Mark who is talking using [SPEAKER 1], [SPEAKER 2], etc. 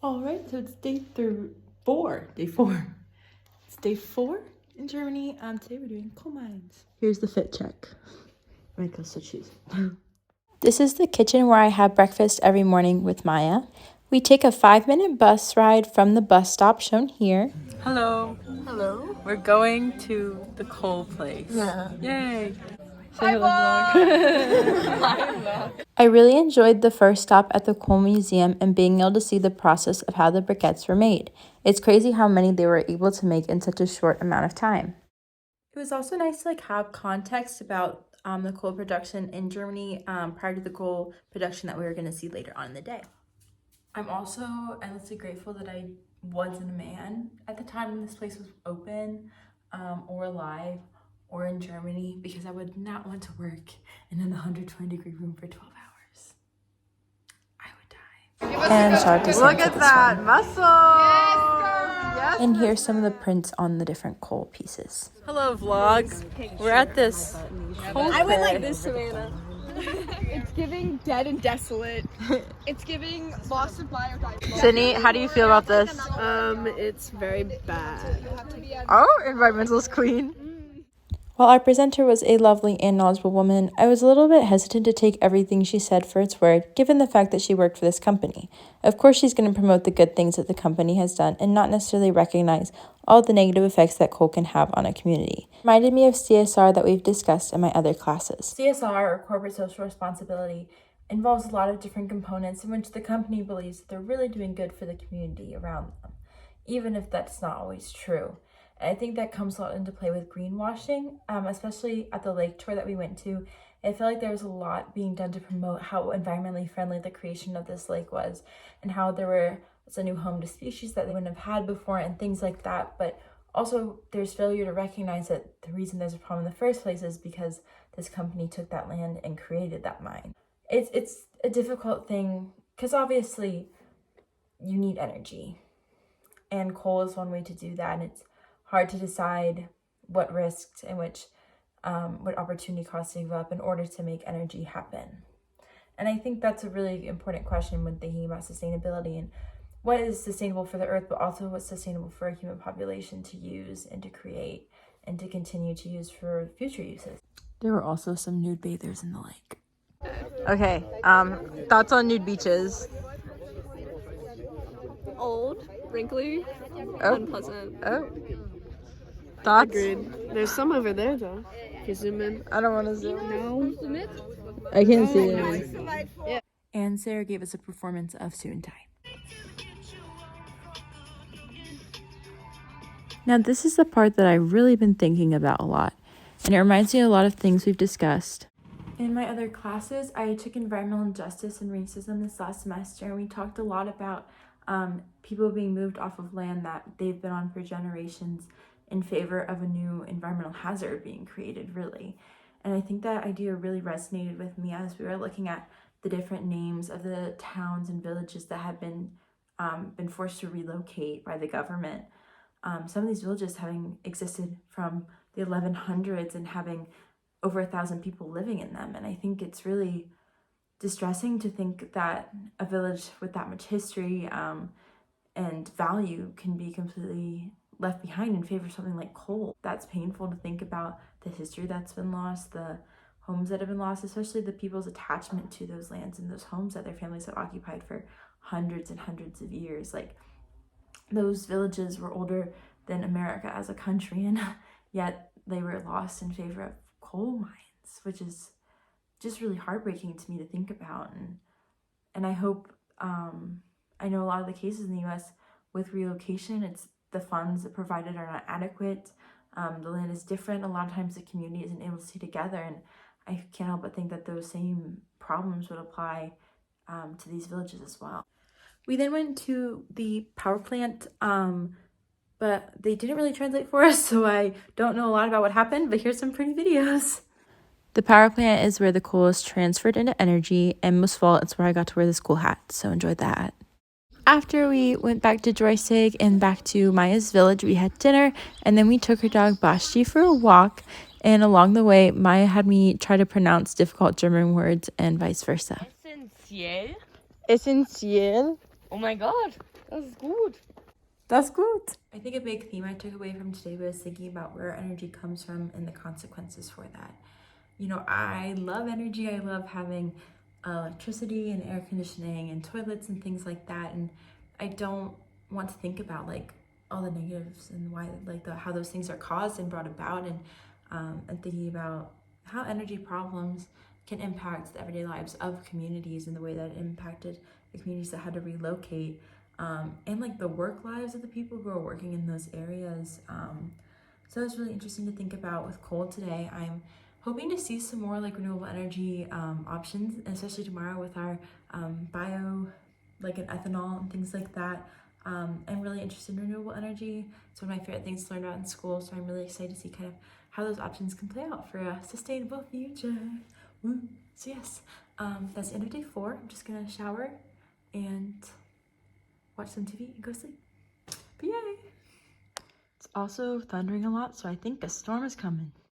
[SPEAKER 1] All right, so it's day 4. It's day 4 in Germany. Today we're doing coal mines. Here's the fit check. Make us choose. This is the kitchen where I have breakfast every morning with Maya. We take a 5-minute bus ride from the bus stop shown here. Hello.
[SPEAKER 2] Hello.
[SPEAKER 1] We're going to the coal place.
[SPEAKER 2] Yeah.
[SPEAKER 1] Yay.
[SPEAKER 2] Hi, vlog.
[SPEAKER 1] I really enjoyed the first stop at the coal museum and being able to see the process of how the briquettes were made. It's crazy how many they were able to make in such a short amount of time. It was also nice to have context about the coal production in Germany prior to the coal production that we were going to see later on in the day. I'm also endlessly grateful that I wasn't a man at the time when this place was open or alive or in Germany, because I would not want to work in an 120-degree room for 12 hours. I would die. And shout out to
[SPEAKER 2] Look at that muscle.
[SPEAKER 3] Yes,
[SPEAKER 1] and here's some of the prints on the different coal pieces.
[SPEAKER 2] Hello, vlog. We're at this coal
[SPEAKER 3] I went like
[SPEAKER 2] fair.
[SPEAKER 3] this, Savannah. It's giving dead and desolate. It's giving lost supply or die.
[SPEAKER 2] Sydney, how do you feel about this?
[SPEAKER 3] It's very bad.
[SPEAKER 2] Oh, environmentalist queen.
[SPEAKER 1] While our presenter was a lovely and knowledgeable woman, I was a little bit hesitant to take everything she said for its word, given the fact that she worked for this company. Of course, she's going to promote the good things that the company has done and not necessarily recognize all the negative effects that coal can have on a community. It reminded me of CSR that we've discussed in my other classes. CSR, or corporate social responsibility, involves a lot of different components in which the company believes that they're really doing good for the community around them, even if that's not always true. And I think that comes a lot into play with greenwashing, especially at the lake tour that we went to. I feel like there was a lot being done to promote how environmentally friendly the creation of this lake was, and how there was a new home to species that they wouldn't have had before and things like that. But also there's failure to recognize that the reason there's a problem in the first place is because this company took that land and created that mine. It's a difficult thing because obviously you need energy, and coal is one way to do that, and it's hard to decide what risks and what opportunity costs to give up in order to make energy happen. And I think that's a really important question when thinking about sustainability and what is sustainable for the earth, but also what's sustainable for a human population to use and to create and to continue to use for future uses. There were also some nude bathers in the lake.
[SPEAKER 2] Okay, thoughts on nude beaches?
[SPEAKER 3] Old, wrinkly,
[SPEAKER 2] Oh.
[SPEAKER 3] unpleasant.
[SPEAKER 2] Oh. Thoughts?
[SPEAKER 3] Agreed. There's some over there though. Can you zoom in?
[SPEAKER 2] I don't want to zoom.
[SPEAKER 3] No.
[SPEAKER 2] I can't see it.
[SPEAKER 1] And Sarah gave us a performance of Suit and Tie. Now this is the part that I've really been thinking about a lot, and it reminds me of a lot of things we've discussed. In my other classes, I took environmental injustice and racism this last semester, and we talked a lot about people being moved off of land that they've been on for generations in favor of a new environmental hazard being created, really. And I think that idea really resonated with me as we were looking at the different names of the towns and villages that have been forced to relocate by the government. Some of these villages having existed from the 1100s and having over 1,000 people living in them. And I think it's really distressing to think that a village with that much history and value can be completely left behind in favor of something like coal. That's painful to think about, the history that's been lost, the homes that have been lost, especially the people's attachment to those lands and those homes that their families have occupied for hundreds and hundreds of years. Like, those villages were older than America as a country, and yet they were lost in favor of coal mines, which is just really heartbreaking to me to think about. And I hope, I know a lot of the cases in the US with relocation, it's the funds that provided are not adequate. The land is different. A lot of times the community isn't able to stay together, and I can't help but think that those same problems would apply to these villages as well. We then went to the power plant, but they didn't really translate for us, so I don't know a lot about what happened, but here's some pretty videos. The power plant is where the coal is transferred into energy, and most of all, it's where I got to wear this cool hat, so enjoyed that. After we went back to Droysig and back to Maya's village, we had dinner, and then we took her dog Basti for a walk, and along the way, Maya had me try to pronounce difficult German words and vice versa.
[SPEAKER 4] Essentiell.
[SPEAKER 2] Essentiel.
[SPEAKER 4] Oh my god.
[SPEAKER 3] Das ist gut.
[SPEAKER 1] That's good. I think a big theme I took away from today was thinking about where energy comes from and the consequences for that. You know, I love energy. I love having electricity and air conditioning and toilets and things like that. And I don't want to think about like all the negatives and why, like how those things are caused and brought about, and thinking about how energy problems can impact the everyday lives of communities and the way that it impacted the communities that had to relocate, and like the work lives of the people who are working in those areas. So it's really interesting to think about with cold today. I'm hoping to see some more like renewable energy options, especially tomorrow with our bio, like an ethanol and things like that. I'm really interested in renewable energy. It's one of my favorite things to learn about in school, so I'm really excited to see kind of how those options can play out for a sustainable future. Woo. So yes, that's the end of day 4. I'm just gonna shower and watch some TV and go sleep. But yay! It's also thundering a lot, so I think a storm is coming.